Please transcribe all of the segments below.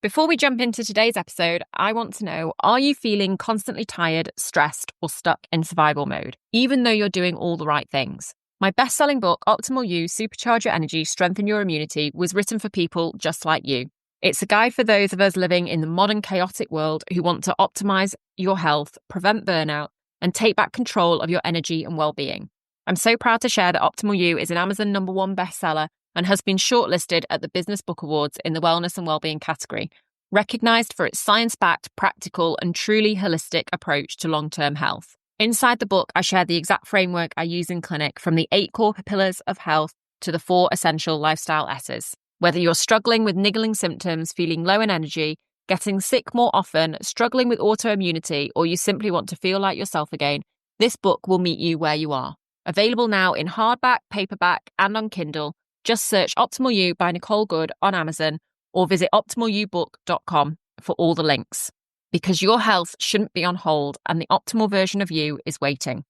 Before we jump into today's episode, I want to know, are you feeling constantly tired, stressed, or stuck in survival mode, even though you're doing all the right things? My best-selling book, Optimal You, Supercharge Your Energy, Strengthen Your Immunity, was written for people just like you. It's a guide for those of us living in the modern chaotic world who want to optimize your health, prevent burnout, and take back control of your energy and well-being. I'm so proud to share that Optimal You is an Amazon #1 bestseller and has been shortlisted at the Business Book Awards in the Wellness and Wellbeing category, recognized for its science-backed, practical, and truly holistic approach to long-term health. Inside the book, I share the exact framework I use in clinic, from the 8 core pillars of health to the 4 essential lifestyle S's. Whether you're struggling with niggling symptoms, feeling low in energy, getting sick more often, struggling with autoimmunity, or you simply want to feel like yourself again, this book will meet you where you are. Available now in hardback, paperback, and on Kindle. Just search Optimal You by Nicole Good on Amazon or visit optimalyoubook.com for all the links. Because your health shouldn't be on hold and the optimal version of you is waiting.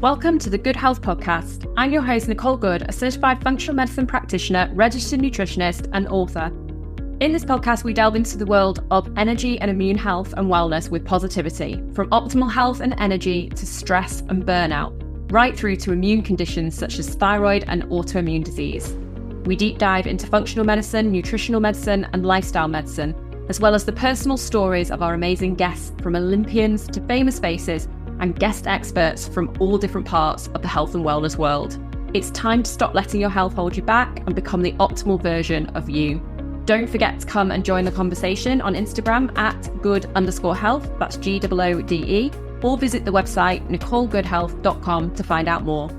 Welcome to the Good Health Podcast. I'm your host, Nicole Good, a certified functional medicine practitioner, registered nutritionist, and author. In this podcast, we delve into the world of energy and immune health and wellness with positivity, from optimal health and energy to stress and burnout, right through to immune conditions such as thyroid and autoimmune disease. We deep dive into functional medicine, nutritional medicine, and lifestyle medicine, as well as the personal stories of our amazing guests, from Olympians to famous faces and guest experts from all different parts of the health and wellness world. It's time to stop letting your health hold you back and become the optimal version of you. Don't forget to come and join the conversation on Instagram at good_health, that's GOODE, or visit the website nicolegoodhealth.com to find out more.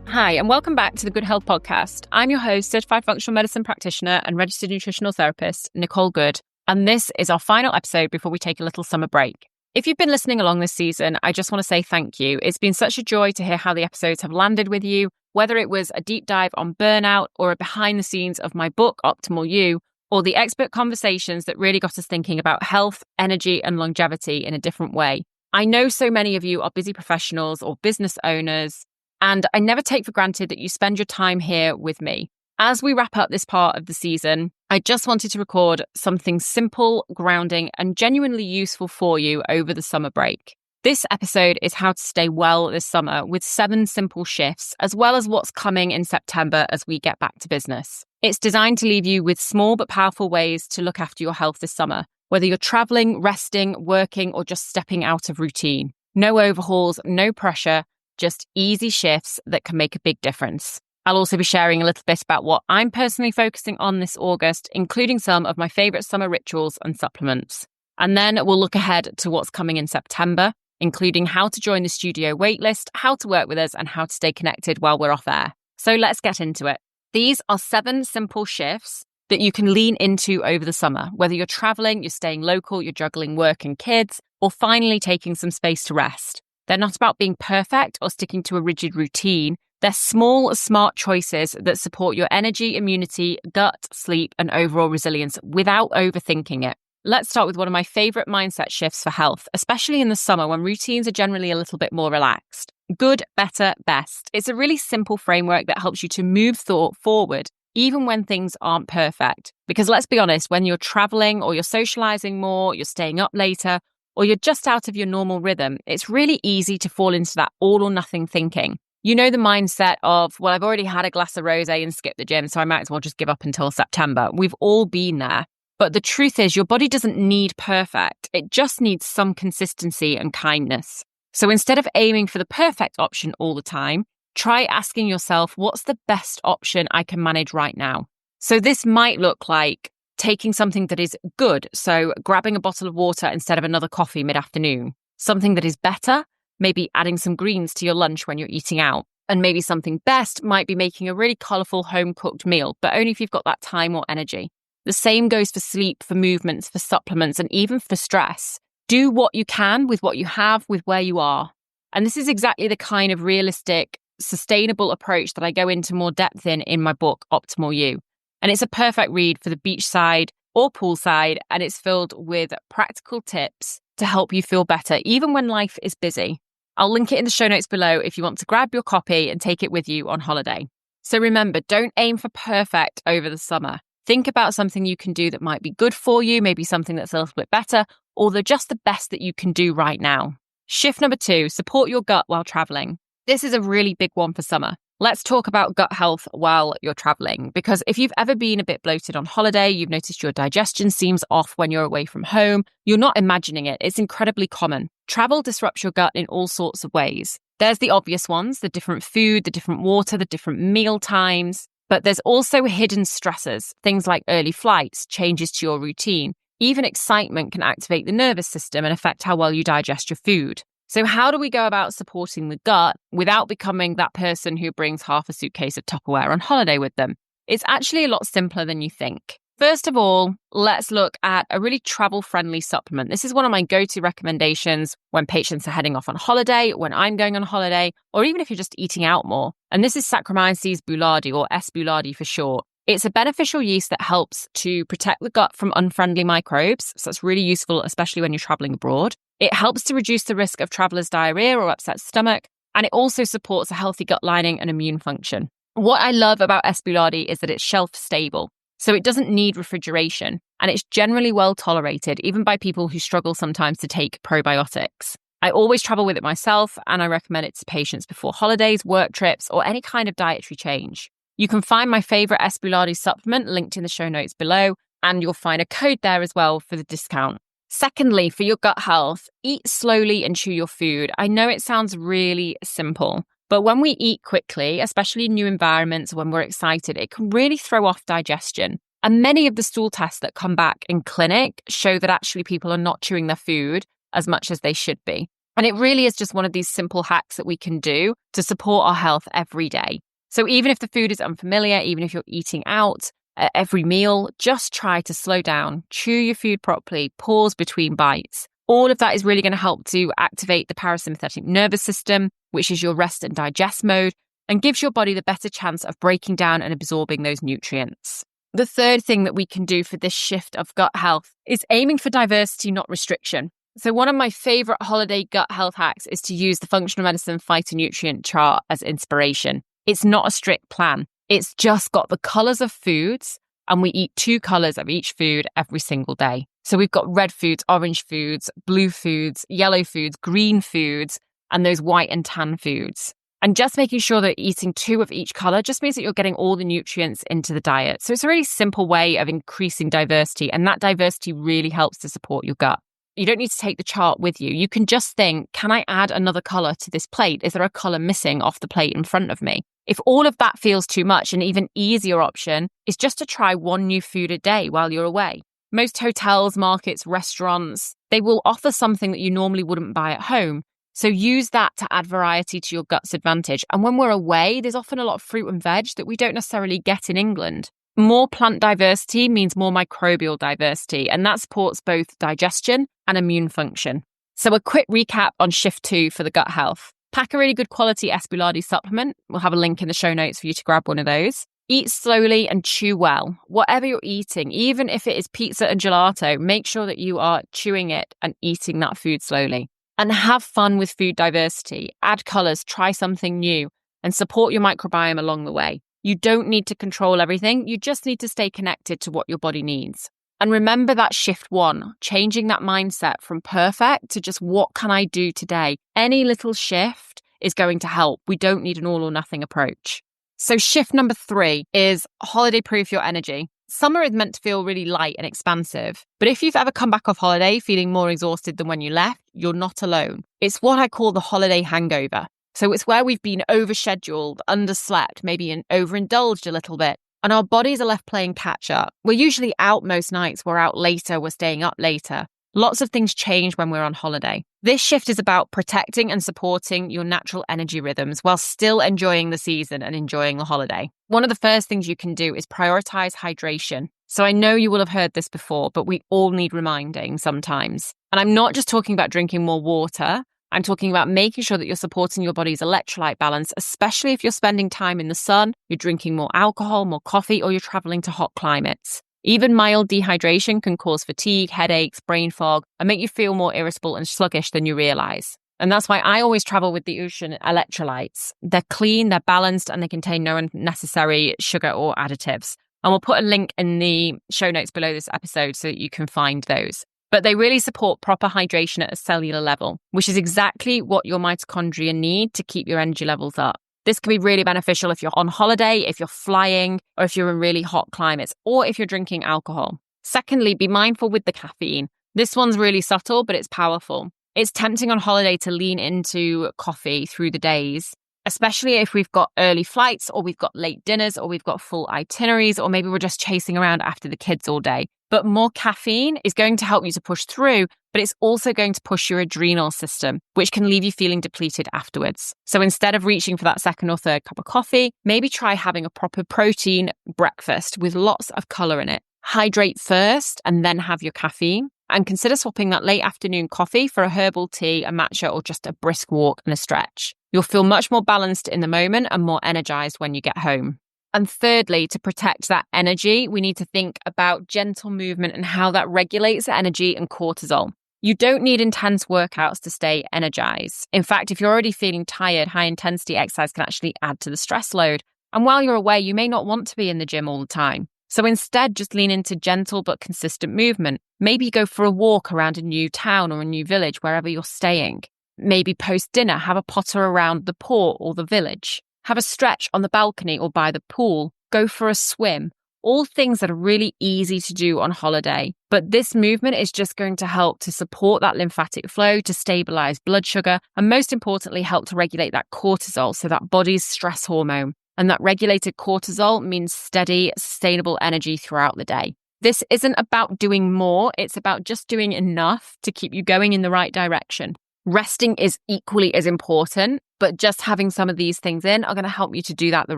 Hi, and welcome back to the Good Health Podcast. I'm your host, certified functional medicine practitioner and registered nutritional therapist, Nicole Good, and this is our final episode before we take a little summer break. If you've been listening along this season, I just want to say thank you. It's been such a joy to hear how the episodes have landed with you, whether it was a deep dive on burnout or a behind the scenes of my book, Optimal You, or the expert conversations that really got us thinking about health, energy, and longevity in a different way. I know so many of you are busy professionals or business owners, and I never take for granted that you spend your time here with me. As we wrap up this part of the season, I just wanted to record something simple, grounding, and genuinely useful for you over the summer break. This episode is how to stay well this summer with 7 simple shifts, as well as what's coming in September as we get back to business. It's designed to leave you with small but powerful ways to look after your health this summer, whether you're traveling, resting, working, or just stepping out of routine. No overhauls, no pressure, just easy shifts that can make a big difference. I'll also be sharing a little bit about what I'm personally focusing on this August, including some of my favourite summer rituals and supplements. And then we'll look ahead to what's coming in September, including how to join the studio waitlist, how to work with us, and how to stay connected while we're off air. So let's get into it. These are 7 simple shifts that you can lean into over the summer, whether you're traveling, you're staying local, you're juggling work and kids, or finally taking some space to rest. They're not about being perfect or sticking to a rigid routine. They're small, smart choices that support your energy, immunity, gut, sleep, and overall resilience without overthinking it. Let's start with one of my favorite mindset shifts for health, especially in the summer when routines are generally a little bit more relaxed. Good, better, best. It's a really simple framework that helps you to move thought forward, even when things aren't perfect. Because let's be honest, when you're traveling or you're socializing more, you're staying up later, or you're just out of your normal rhythm, it's really easy to fall into that all or nothing thinking. You know, the mindset of, well, I've already had a glass of rosé and skipped the gym, so I might as well just give up until September. We've all been there. But the truth is, your body doesn't need perfect. It just needs some consistency and kindness. So instead of aiming for the perfect option all the time, try asking yourself, what's the best option I can manage right now? So this might look like taking something that is good, so grabbing a bottle of water instead of another coffee mid-afternoon. Something that is better, maybe adding some greens to your lunch when you're eating out. And maybe something best might be making a really colourful home-cooked meal, but only if you've got that time or energy. The same goes for sleep, for movements, for supplements, and even for stress. Do what you can with what you have, with where you are. And this is exactly the kind of realistic, sustainable approach that I go into more depth in my book, Optimal You. And it's a perfect read for the beachside or poolside, and it's filled with practical tips to help you feel better, even when life is busy. I'll link it in the show notes below if you want to grab your copy and take it with you on holiday. So remember, don't aim for perfect over the summer. Think about something you can do that might be good for you, maybe something that's a little bit better, or just the best that you can do right now. Shift number 2, support your gut while traveling. This is a really big one for summer. Let's talk about gut health while you're traveling, because if you've ever been a bit bloated on holiday, you've noticed your digestion seems off when you're away from home, you're not imagining it. It's incredibly common. Travel disrupts your gut in all sorts of ways. There's the obvious ones, the different food, the different water, the different meal times. But there's also hidden stressors, things like early flights, changes to your routine. Even excitement can activate the nervous system and affect how well you digest your food. So how do we go about supporting the gut without becoming that person who brings half a suitcase of Tupperware on holiday with them? It's actually a lot simpler than you think. First of all, let's look at a really travel-friendly supplement. This is one of my go-to recommendations when patients are heading off on holiday, when I'm going on holiday, or even if you're just eating out more. And this is Saccharomyces boulardii, or S. boulardii for short. It's a beneficial yeast that helps to protect the gut from unfriendly microbes, so it's really useful, especially when you're traveling abroad. It helps to reduce the risk of traveler's diarrhea or upset stomach, and it also supports a healthy gut lining and immune function. What I love about S. boulardii is that it's shelf-stable. So it doesn't need refrigeration, and it's generally well tolerated, even by people who struggle sometimes to take probiotics. I always travel with it myself, and I recommend it to patients before holidays, work trips, or any kind of dietary change. You can find my favorite S. boulardii supplement linked in the show notes below, and you'll find a code there as well for the discount. Secondly, for your gut health, eat slowly and chew your food. I know it sounds really simple, but when we eat quickly, especially in new environments, when we're excited, it can really throw off digestion. And many of the stool tests that come back in clinic show that actually people are not chewing their food as much as they should be. And it really is just one of these simple hacks that we can do to support our health every day. So even if the food is unfamiliar, even if you're eating out at every meal, just try to slow down, chew your food properly, pause between bites. All of that is really going to help to activate the parasympathetic nervous system, which is your rest and digest mode, and gives your body the better chance of breaking down and absorbing those nutrients. The third thing that we can do for this shift of gut health is aiming for diversity, not restriction. So one of my favorite holiday gut health hacks is to use the functional medicine phytonutrient chart as inspiration. It's not a strict plan. It's just got the colors of foods, and we eat 2 colors of each food every single day. So we've got red foods, orange foods, blue foods, yellow foods, green foods, and those white and tan foods. And just making sure that eating 2 of each color just means that you're getting all the nutrients into the diet. So it's a really simple way of increasing diversity, and that diversity really helps to support your gut. You don't need to take the chart with you. You can just think, can I add another color to this plate? Is there a color missing off the plate in front of me? If all of that feels too much, an even easier option is just to try 1 new food a day while you're away. Most hotels, markets, restaurants, they will offer something that you normally wouldn't buy at home. So use that to add variety to your gut's advantage. And when we're away, there's often a lot of fruit and veg that we don't necessarily get in England. More plant diversity means more microbial diversity, and that supports both digestion and immune function. So a quick recap on shift 2 for the gut health. Pack a really good quality S. boulardii supplement. We'll have a link in the show notes for you to grab one of those. Eat slowly and chew well. Whatever you're eating, even if it is pizza and gelato, make sure that you are chewing it and eating that food slowly. And have fun with food diversity. Add colors, try something new, and support your microbiome along the way. You don't need to control everything. You just need to stay connected to what your body needs. And remember that shift 1, changing that mindset from perfect to just what can I do today? Any little shift is going to help. We don't need an all or nothing approach. So shift number 3 is holiday proof your energy. Summer is meant to feel really light and expansive, but if you've ever come back off holiday feeling more exhausted than when you left, you're not alone. It's what I call the holiday hangover. So it's where we've been overscheduled, underslept, maybe overindulged a little bit, and our bodies are left playing catch up. We're usually out most nights, we're out later, we're staying up later. Lots of things change when we're on holiday. This shift is about protecting and supporting your natural energy rhythms while still enjoying the season and enjoying the holiday. One of the first things you can do is prioritize hydration. So I know you will have heard this before, but we all need reminding sometimes. And I'm not just talking about drinking more water. I'm talking about making sure that you're supporting your body's electrolyte balance, especially if you're spending time in the sun, you're drinking more alcohol, more coffee, or you're traveling to hot climates. Even mild dehydration can cause fatigue, headaches, brain fog, and make you feel more irritable and sluggish than you realize. And that's why I always travel with the ocean electrolytes. They're clean, they're balanced, and they contain no unnecessary sugar or additives. And we'll put a link in the show notes below this episode so that you can find those. But they really support proper hydration at a cellular level, which is exactly what your mitochondria need to keep your energy levels up. This can be really beneficial if you're on holiday, if you're flying, or if you're in really hot climates, or if you're drinking alcohol. Secondly, be mindful with the caffeine. This one's really subtle, but it's powerful. It's tempting on holiday to lean into coffee through the days, especially if we've got early flights or we've got late dinners or we've got full itineraries, or maybe we're just chasing around after the kids all day. But more caffeine is going to help you to push through, but it's also going to push your adrenal system, which can leave you feeling depleted afterwards. So instead of reaching for that second or third cup of coffee, maybe try having a proper protein breakfast with lots of colour in it. Hydrate first and then have your caffeine. And consider swapping that late afternoon coffee for a herbal tea, a matcha, or just a brisk walk and a stretch. You'll feel much more balanced in the moment and more energized when you get home. And thirdly, to protect that energy, we need to think about gentle movement and how that regulates energy and cortisol. You don't need intense workouts to stay energized. In fact, if you're already feeling tired, high intensity exercise can actually add to the stress load. And while you're away, you may not want to be in the gym all the time. So instead, just lean into gentle but consistent movement. Maybe go for a walk around a new town or a new village, wherever you're staying. Maybe post dinner, have a potter around the port or the village. Have a stretch on the balcony or by the pool. Go for a swim. All things that are really easy to do on holiday. But this movement is just going to help to support that lymphatic flow, to stabilize blood sugar, and most importantly, help to regulate that cortisol, so that body's stress hormone. And that regulated cortisol means steady, sustainable energy throughout the day. This isn't about doing more, it's about just doing enough to keep you going in the right direction. Resting is equally as important, but just having some of these things in are going to help you to do that the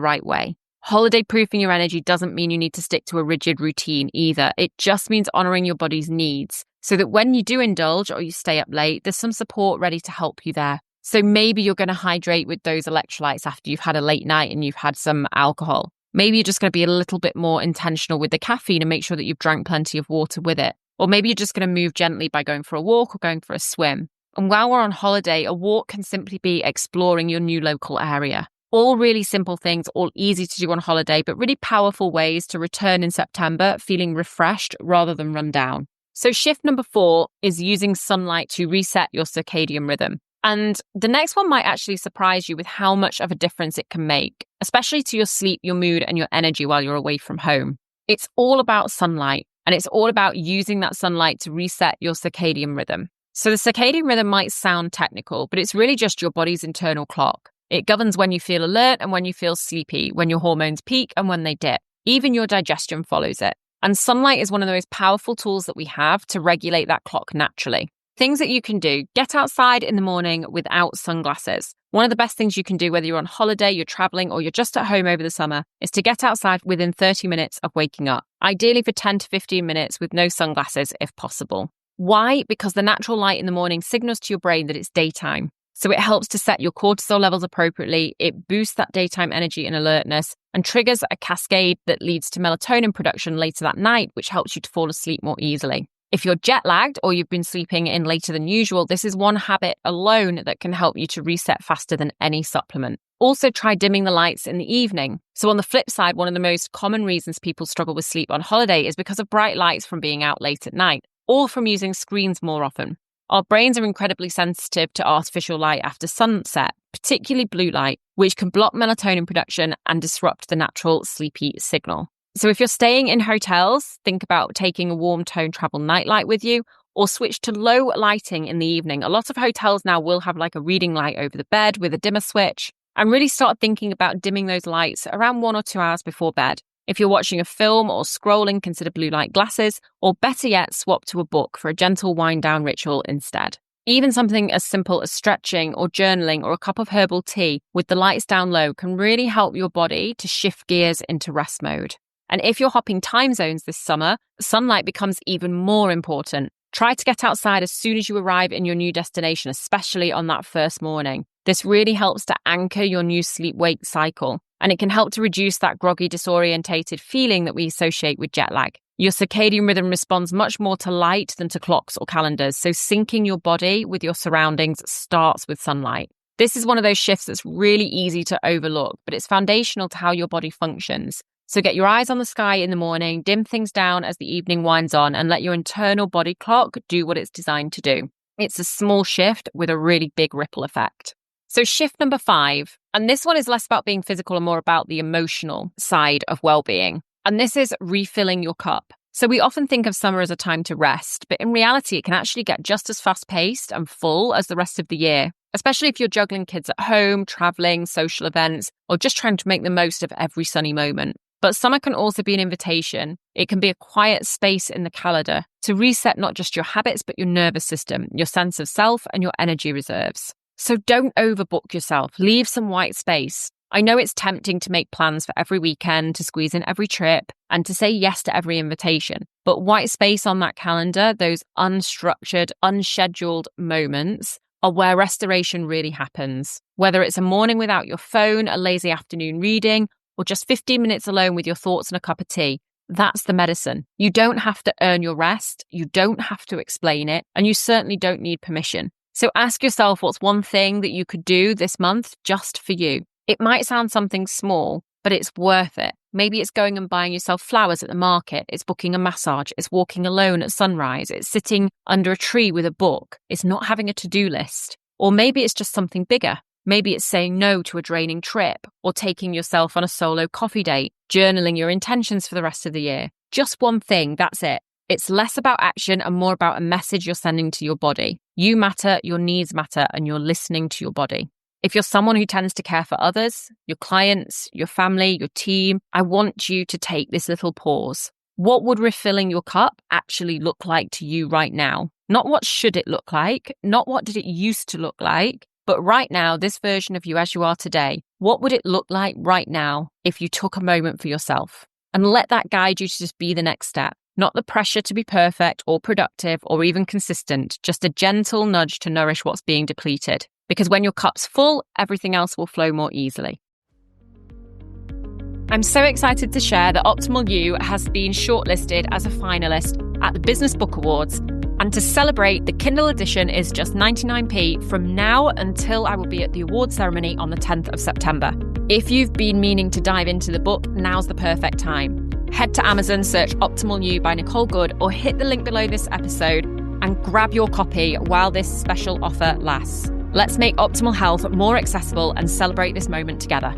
right way. Holiday proofing your energy doesn't mean you need to stick to a rigid routine either. It just means honoring your body's needs so that when you do indulge or you stay up late, there's some support ready to help you there. So maybe you're going to hydrate with those electrolytes after you've had a late night and you've had some alcohol. Maybe you're just going to be a little bit more intentional with the caffeine and make sure that you've drank plenty of water with it. Or maybe you're just going to move gently by going for a walk or going for a swim. And while we're on holiday, a walk can simply be exploring your new local area. All really simple things, all easy to do on holiday, but really powerful ways to return in September feeling refreshed rather than run down. So shift number 4 is using sunlight to reset your circadian rhythm. And the next one might actually surprise you with how much of a difference it can make, especially to your sleep, your mood, and your energy while you're away from home. It's all about sunlight, and it's all about using that sunlight to reset your circadian rhythm. So the circadian rhythm might sound technical, but it's really just your body's internal clock. It governs when you feel alert and when you feel sleepy, when your hormones peak and when they dip. Even your digestion follows it. And sunlight is one of the most powerful tools that we have to regulate that clock naturally. Things that you can do: get outside in the morning without sunglasses. One of the best things you can do, whether you're on holiday, you're traveling, or you're just at home over the summer, is to get outside within 30 minutes of waking up. Ideally for 10 to 15 minutes with no sunglasses if possible. Why? Because the natural light in the morning signals to your brain that it's daytime. So it helps to set your cortisol levels appropriately. It boosts that daytime energy and alertness and triggers a cascade that leads to melatonin production later that night, which helps you to fall asleep more easily. If you're jet lagged or you've been sleeping in later than usual, this is one habit alone that can help you to reset faster than any supplement. Also, try dimming the lights in the evening. So on the flip side, one of the most common reasons people struggle with sleep on holiday is because of bright lights from being out late at night or from using screens more often. Our brains are incredibly sensitive to artificial light after sunset, particularly blue light, which can block melatonin production and disrupt the natural sleepy signal. So if you're staying in hotels, think about taking a warm tone travel nightlight with you, or switch to low lighting in the evening. A lot of hotels now will have like a reading light over the bed with a dimmer switch, and really start thinking about dimming those lights around 1 or 2 hours before bed. If you're watching a film or scrolling, consider blue light glasses, or better yet, swap to a book for a gentle wind down ritual instead. Even something as simple as stretching or journaling or a cup of herbal tea with the lights down low can really help your body to shift gears into rest mode. And if you're hopping time zones this summer, sunlight becomes even more important. Try to get outside as soon as you arrive in your new destination, especially on that first morning. This really helps to anchor your new sleep-wake cycle, and it can help to reduce that groggy, disorientated feeling that we associate with jet lag. Your circadian rhythm responds much more to light than to clocks or calendars, so syncing your body with your surroundings starts with sunlight. This is one of those shifts that's really easy to overlook, but it's foundational to how your body functions. So get your eyes on the sky in the morning, dim things down as the evening winds on, and let your internal body clock do what it's designed to do. It's a small shift with a really big ripple effect. So shift number 5, and this one is less about being physical and more about the emotional side of well-being. And this is refilling your cup. So we often think of summer as a time to rest, but in reality, it can actually get just as fast-paced and full as the rest of the year, especially if you're juggling kids at home, traveling, social events, or just trying to make the most of every sunny moment. But summer can also be an invitation. It can be a quiet space in the calendar to reset not just your habits, but your nervous system, your sense of self, and your energy reserves. So don't overbook yourself. Leave some white space. I know it's tempting to make plans for every weekend, to squeeze in every trip, and to say yes to every invitation. But white space on that calendar, those unstructured, unscheduled moments, are where restoration really happens. Whether it's a morning without your phone, a lazy afternoon reading, or just 15 minutes alone with your thoughts and a cup of tea, that's the medicine. You don't have to earn your rest, you don't have to explain it, and you certainly don't need permission. So ask yourself what's one thing that you could do this month just for you. It might sound something small, but it's worth it. Maybe it's going and buying yourself flowers at the market, it's booking a massage, it's walking alone at sunrise, it's sitting under a tree with a book, it's not having a to-do list. Or maybe it's just something bigger. Maybe it's saying no to a draining trip, or taking yourself on a solo coffee date, journaling your intentions for the rest of the year. Just one thing, that's it. It's less about action and more about a message you're sending to your body. You matter, your needs matter, and you're listening to your body. If you're someone who tends to care for others, your clients, your family, your team, I want you to take this little pause. What would refilling your cup actually look like to you right now? Not what should it look like, not what did it used to look like, but right now, this version of you as you are today, what would it look like right now if you took a moment for yourself? And let that guide you to just be the next step. Not the pressure to be perfect or productive or even consistent, just a gentle nudge to nourish what's being depleted. Because when your cup's full, everything else will flow more easily. I'm so excited to share that Optimal You has been shortlisted as a finalist at the Business Book Awards. And to celebrate, the Kindle edition is just 99p from now until I will be at the award ceremony on the 10th of September. If you've been meaning to dive into the book, now's the perfect time. Head to Amazon, search Optimal You by Nicole Good, or hit the link below this episode and grab your copy while this special offer lasts. Let's make optimal health more accessible and celebrate this moment together.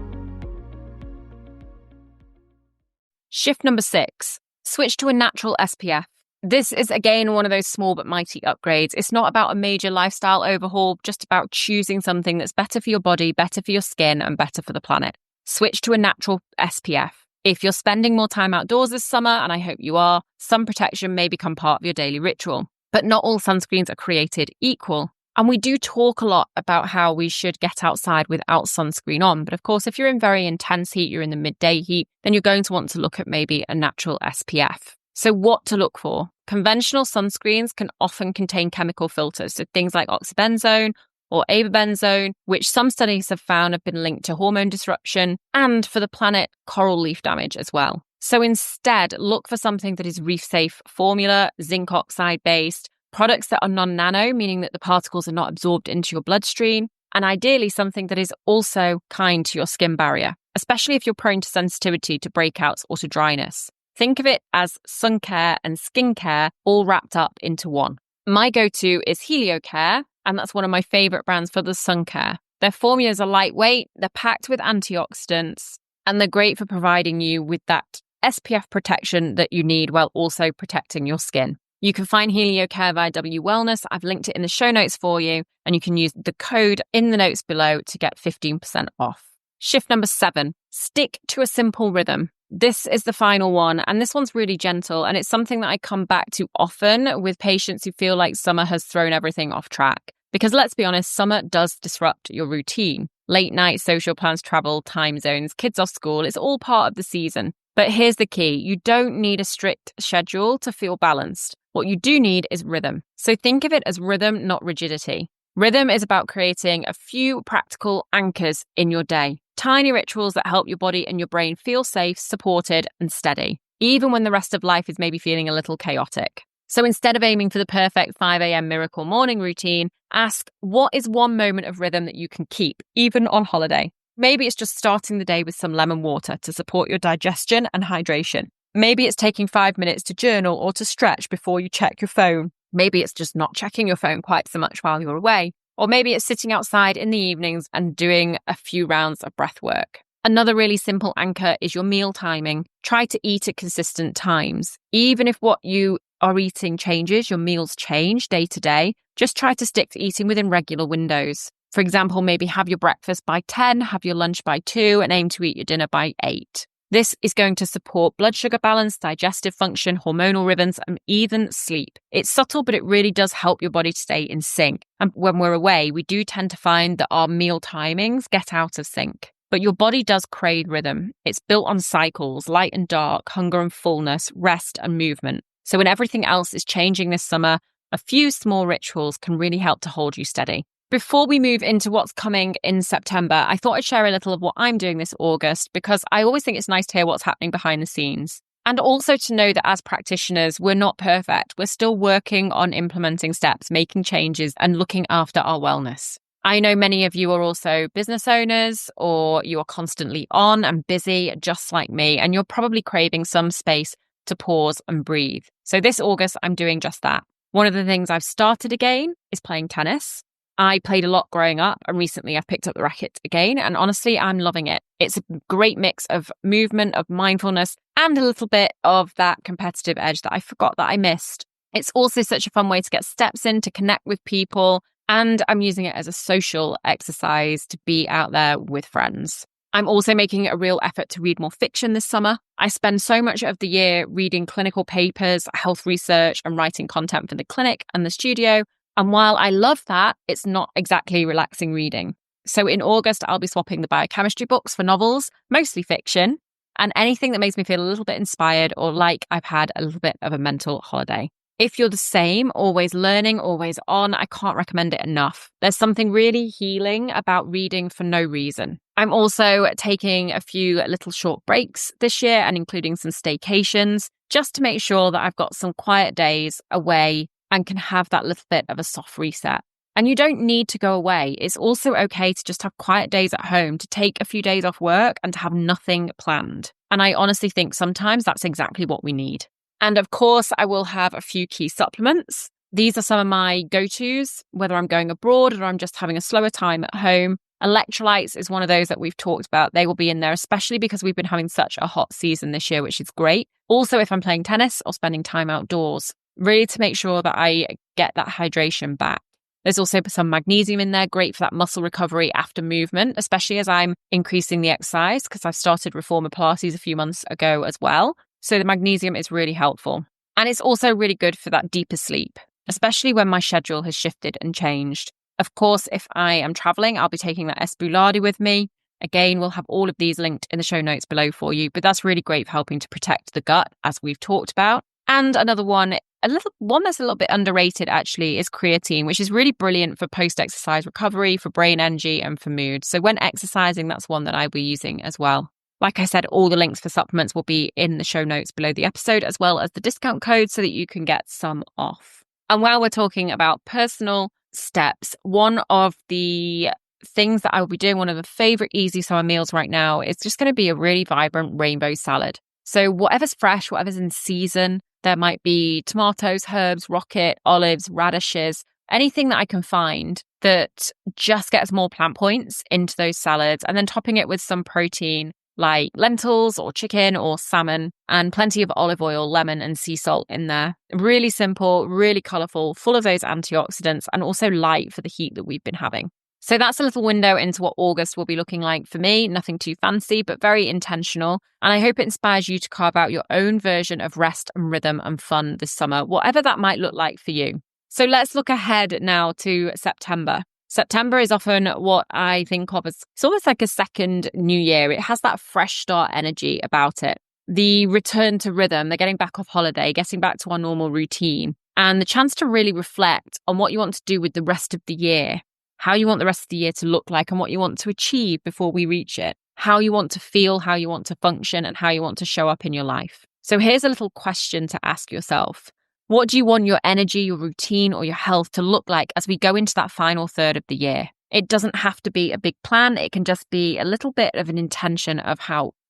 Shift number 6, switch to a natural SPF. This is again one of those small but mighty upgrades. It's not about a major lifestyle overhaul, just about choosing something that's better for your body, better for your skin, and better for the planet. Switch to a natural SPF. If you're spending more time outdoors this summer, and I hope you are, sun protection may become part of your daily ritual. But not all sunscreens are created equal. And we do talk a lot about how we should get outside without sunscreen on. But of course, if you're in very intense heat, you're in the midday heat, then you're going to want to look at maybe a natural SPF. So what to look for? Conventional sunscreens can often contain chemical filters, so things like oxybenzone or avobenzone, which some studies have found have been linked to hormone disruption and, for the planet, coral reef damage as well. So instead, look for something that is reef-safe formula, zinc oxide based, products that are non-nano, meaning that the particles are not absorbed into your bloodstream, and ideally something that is also kind to your skin barrier, especially if you're prone to sensitivity to breakouts or to dryness. Think of it as sun care and skin care all wrapped up into one. My go-to is HelioCare, and that's one of my favorite brands for the sun care. Their formulas are lightweight, they're packed with antioxidants, and they're great for providing you with that SPF protection that you need while also protecting your skin. You can find HelioCare via W Wellness. I've linked it in the show notes for you, and you can use the code in the notes below to get 15% off. Shift number 7, stick to a simple rhythm. This is the final one, and this one's really gentle, and it's something that I come back to often with patients who feel like summer has thrown everything off track. Because let's be honest, summer does disrupt your routine. Late night, social plans, travel, time zones, kids off school, it's all part of the season. But here's the key, you don't need a strict schedule to feel balanced. What you do need is rhythm. So think of it as rhythm, not rigidity. Rhythm is about creating a few practical anchors in your day. Tiny rituals that help your body and your brain feel safe, supported, and steady, even when the rest of life is maybe feeling a little chaotic. So instead of aiming for the perfect 5 a.m. miracle morning routine, ask, what is one moment of rhythm that you can keep, even on holiday? Maybe it's just starting the day with some lemon water to support your digestion and hydration. Maybe it's taking 5 minutes to journal or to stretch before you check your phone. Maybe it's just not checking your phone quite so much while you're away. Or maybe it's sitting outside in the evenings and doing a few rounds of breath work. Another really simple anchor is your meal timing. Try to eat at consistent times. Even if what you are eating changes, your meals change day to day, just try to stick to eating within regular windows. For example, maybe have your breakfast by 10, have your lunch by 2, and aim to eat your dinner by 8. This is going to support blood sugar balance, digestive function, hormonal rhythms, and even sleep. It's subtle, but it really does help your body to stay in sync. And when we're away, we do tend to find that our meal timings get out of sync. But your body does crave rhythm. It's built on cycles, light and dark, hunger and fullness, rest and movement. So when everything else is changing this summer, a few small rituals can really help to hold you steady. Before we move into what's coming in September, I thought I'd share a little of what I'm doing this August because I always think it's nice to hear what's happening behind the scenes. And also to know that as practitioners, we're not perfect. We're still working on implementing steps, making changes, and looking after our wellness. I know many of you are also business owners or you are constantly on and busy, just like me, and you're probably craving some space to pause and breathe. So this August, I'm doing just that. One of the things I've started again is playing tennis. I played a lot growing up and recently I've picked up the racket again and honestly, I'm loving it. It's a great mix of movement, of mindfulness and a little bit of that competitive edge that I forgot that I missed. It's also such a fun way to get steps in, to connect with people, and I'm using it as a social exercise to be out there with friends. I'm also making a real effort to read more fiction this summer. I spend so much of the year reading clinical papers, health research and writing content for the clinic and the studio. And while I love that, it's not exactly relaxing reading. So in August, I'll be swapping the biochemistry books for novels, mostly fiction, and anything that makes me feel a little bit inspired or like I've had a little bit of a mental holiday. If you're the same, always learning, always on, I can't recommend it enough. There's something really healing about reading for no reason. I'm also taking a few little short breaks this year and including some staycations just to make sure that I've got some quiet days away and can have that little bit of a soft reset. And you don't need to go away. It's also okay to just have quiet days at home, to take a few days off work and to have nothing planned. And I honestly think sometimes that's exactly what we need. And of course, I will have a few key supplements. These are some of my go-tos, whether I'm going abroad or I'm just having a slower time at home. Electrolytes is one of those that we've talked about. They will be in there, especially because we've been having such a hot season this year, which is great. Also, if I'm playing tennis or spending time outdoors, really to make sure that I get that hydration back. There's also some magnesium in there, great for that muscle recovery after movement, especially as I'm increasing the exercise because I've started Reformer Pilates a few months ago as well. So the magnesium is really helpful. And it's also really good for that deeper sleep, especially when my schedule has shifted and changed. Of course, if I am traveling, I'll be taking that Espulade with me. Again, we'll have all of these linked in the show notes below for you, but that's really great for helping to protect the gut, as we've talked about. And another one, that's a little bit underrated actually, is creatine, which is really brilliant for post-exercise recovery, for brain energy and for mood. So when exercising, that's one that I'll be using as well. Like I said, all the links for supplements will be in the show notes below the episode, as well as the discount code so that you can get some off. And while we're talking about personal steps, one of the things that I will be doing, one of the favorite easy summer meals right now, is just going to be a really vibrant rainbow salad. So whatever's fresh, whatever's in season, there might be tomatoes, herbs, rocket, olives, radishes, anything that I can find that just gets more plant points into those salads, and then topping it with some protein like lentils or chicken or salmon, and plenty of olive oil, lemon and sea salt in there. Really simple, really colourful, full of those antioxidants, and also light for the heat that we've been having. So that's a little window into what August will be looking like for me. Nothing too fancy, but very intentional. And I hope it inspires you to carve out your own version of rest and rhythm and fun this summer, whatever that might look like for you. So let's look ahead now to September. September is often what I think of as it's almost like a second new year. It has that fresh start energy about it. The return to rhythm, the getting back off holiday, getting back to our normal routine, and the chance to really reflect on what you want to do with the rest of the year, how you want the rest of the year to look like and what you want to achieve before we reach it, how you want to feel, how you want to function, and how you want to show up in your life. So here's a little question to ask yourself. What do you want your energy, your routine, or your health to look like as we go into that final third of the year? It doesn't have to be a big plan. It can just be a little bit of an intention of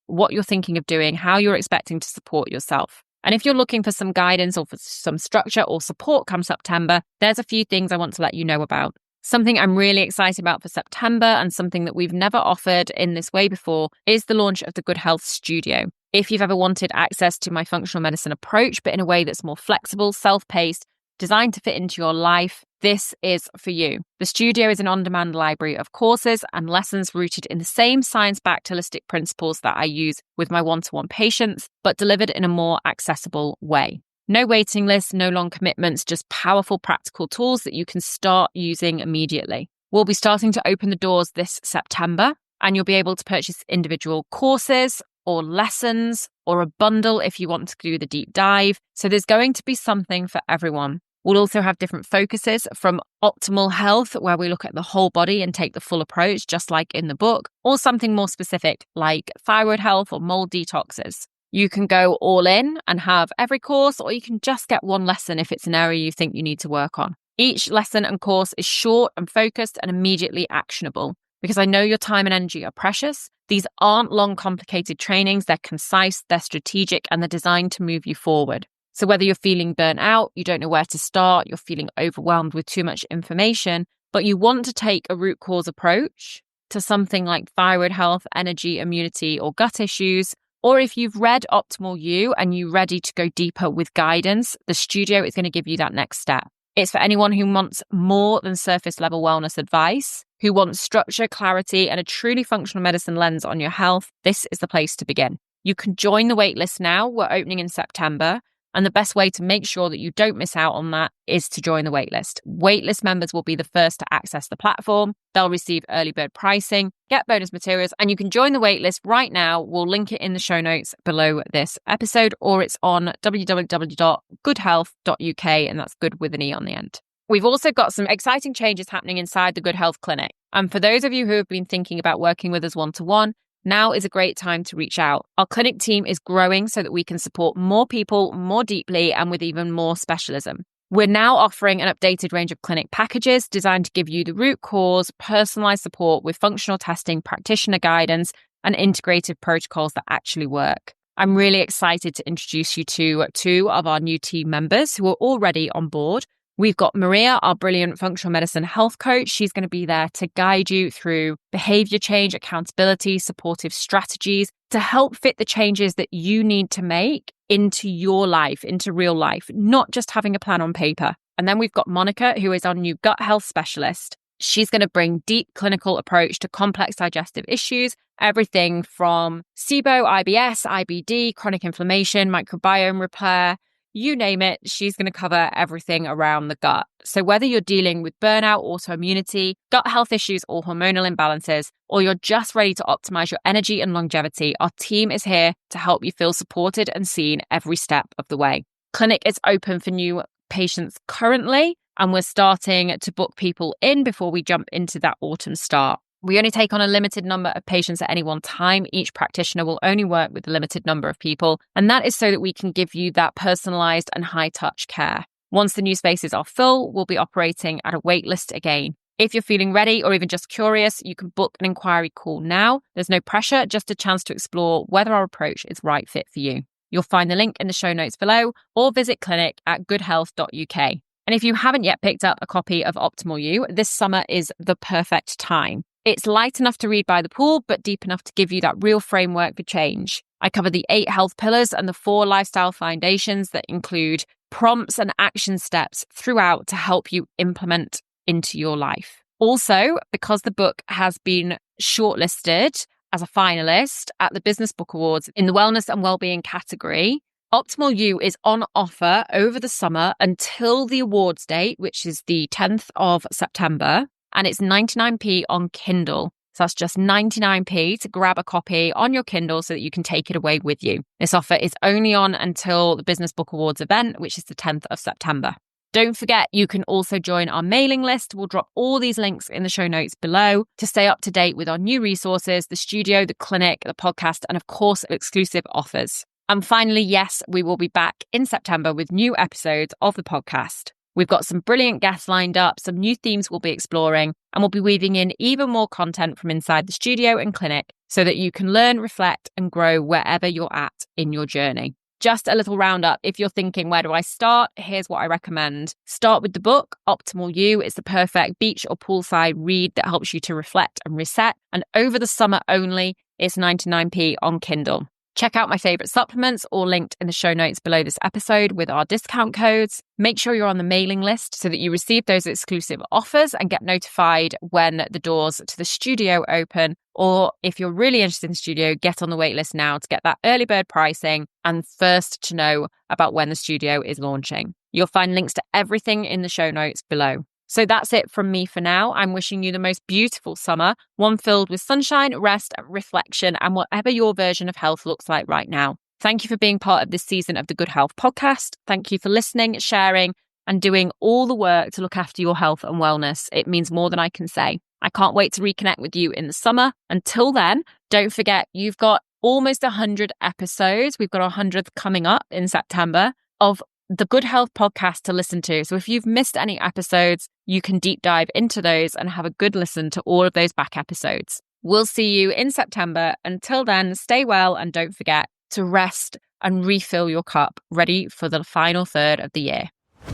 what you're thinking of doing, how you're expecting to support yourself. And if you're looking for some guidance or for some structure or support come September, there's a few things I want to let you know about. Something I'm really excited about for September and something that we've never offered in this way before is the launch of the Good Health Studio. If you've ever wanted access to my functional medicine approach, but in a way that's more flexible, self-paced, designed to fit into your life, this is for you. The studio is an on-demand library of courses and lessons rooted in the same science-backed holistic principles that I use with my one-to-one patients, but delivered in a more accessible way. No waiting lists, no long commitments, just powerful practical tools that you can start using immediately. We'll be starting to open the doors this September, and you'll be able to purchase individual courses or lessons or a bundle if you want to do the deep dive. So there's going to be something for everyone. We'll also have different focuses from optimal health, where we look at the whole body and take the full approach, just like in the book, or something more specific like thyroid health or mold detoxes. You can go all in and have every course, or you can just get one lesson if it's an area you think you need to work on. Each lesson and course is short and focused and immediately actionable. Because I know your time and energy are precious. These aren't long, complicated trainings. They're concise, they're strategic, and they're designed to move you forward. So whether you're feeling burnt out, you don't know where to start, you're feeling overwhelmed with too much information, but you want to take a root cause approach to something like thyroid health, energy, immunity, or gut issues, or if you've read Optimal You and you're ready to go deeper with guidance, the studio is going to give you that next step. It's for anyone who wants more than surface level wellness advice, who wants structure, clarity, and a truly functional medicine lens on your health. This is the place to begin. You can join the waitlist now. We're opening in September. And the best way to make sure that you don't miss out on that is to join the waitlist. Waitlist members will be the first to access the platform. They'll receive early bird pricing, get bonus materials, and you can join the waitlist right now. We'll link it in the show notes below this episode, or it's on www.goodhealth.uk, and that's good with an E on the end. We've also got some exciting changes happening inside the Good Health Clinic. And for those of you who have been thinking about working with us one-to-one, now is a great time to reach out. Our clinic team is growing so that we can support more people more deeply and with even more specialism. We're now offering an updated range of clinic packages designed to give you the root cause, personalized support with functional testing, practitioner guidance, and integrated protocols that actually work. I'm really excited to introduce you to two of our new team members who are already on board. We've got Maria, our brilliant functional medicine health coach. She's going to be there to guide you through behavior change, accountability, supportive strategies to help fit the changes that you need to make into your life, into real life, not just having a plan on paper. And then we've got Monica, who is our new gut health specialist. She's going to bring deep clinical approach to complex digestive issues, everything from SIBO, IBS, IBD, chronic inflammation, microbiome repair, you name it, she's going to cover everything around the gut. So whether you're dealing with burnout, autoimmunity, gut health issues, or hormonal imbalances, or you're just ready to optimize your energy and longevity, our team is here to help you feel supported and seen every step of the way. Clinic is open for new patients currently, and we're starting to book people in before we jump into that autumn start. We only take on a limited number of patients at any one time. Each practitioner will only work with a limited number of people, and that is so that we can give you that personalized and high-touch care. Once the new spaces are full, we'll be operating at a wait list again. If you're feeling ready or even just curious, you can book an inquiry call now. There's no pressure, just a chance to explore whether our approach is right fit for you. You'll find the link in the show notes below, or visit clinic at goodhealth.uk. And if you haven't yet picked up a copy of Optimal You, this summer is the perfect time. It's light enough to read by the pool, but deep enough to give you that real framework for change. I cover the 8 health pillars and the 4 lifestyle foundations that include prompts and action steps throughout to help you implement into your life. Also, because the book has been shortlisted as a finalist at the Business Book Awards in the Wellness and Wellbeing category, Optimal You is on offer over the summer until the awards date, which is the 10th of September. And it's 99p on Kindle. So that's just 99p to grab a copy on your Kindle so that you can take it away with you. This offer is only on until the Business Book Awards event, which is the 10th of September. Don't forget, you can also join our mailing list. We'll drop all these links in the show notes below to stay up to date with our new resources, the studio, the clinic, the podcast, and of course, exclusive offers. And finally, yes, we will be back in September with new episodes of the podcast. We've got some brilliant guests lined up, some new themes we'll be exploring, and we'll be weaving in even more content from inside the studio and clinic so that you can learn, reflect, and grow wherever you're at in your journey. Just a little roundup. If you're thinking, where do I start? Here's what I recommend. Start with the book, Optimal You. It's the perfect beach or poolside read that helps you to reflect and reset. And over the summer only, it's 99p on Kindle. Check out my favorite supplements, all linked in the show notes below this episode with our discount codes. Make sure you're on the mailing list so that you receive those exclusive offers and get notified when the doors to the studio open. Or if you're really interested in the studio, get on the waitlist now to get that early bird pricing and first to know about when the studio is launching. You'll find links to everything in the show notes below. So that's it from me for now. I'm wishing you the most beautiful summer, one filled with sunshine, rest, reflection, and whatever your version of health looks like right now. Thank you for being part of this season of the Good Health Podcast. Thank you for listening, sharing, and doing all the work to look after your health and wellness. It means more than I can say. I can't wait to reconnect with you in the summer. Until then, don't forget, you've got almost 100 episodes. We've got our 100th coming up in September of the Good Health Podcast to listen to. So if you've missed any episodes, you can deep dive into those and have a good listen to all of those back episodes. We'll see you in September. Until then, stay well and don't forget to rest and refill your cup, ready for the final third of the year.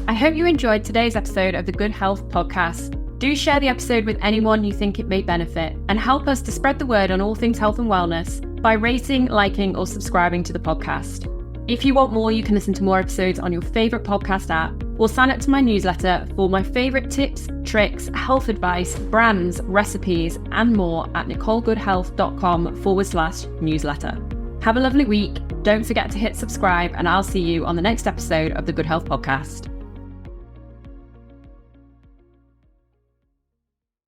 I hope you enjoyed today's episode of the Good Health Podcast. Do share the episode with anyone you think it may benefit and help us to spread the word on all things health and wellness by rating, liking, or subscribing to the podcast. If you want more, you can listen to more episodes on your favourite podcast app or sign up to my newsletter for my favourite tips, tricks, health advice, brands, recipes, and more at nicolegoodhealth.com/newsletter. Have a lovely week. Don't forget to hit subscribe, and I'll see you on the next episode of the Good Health Podcast.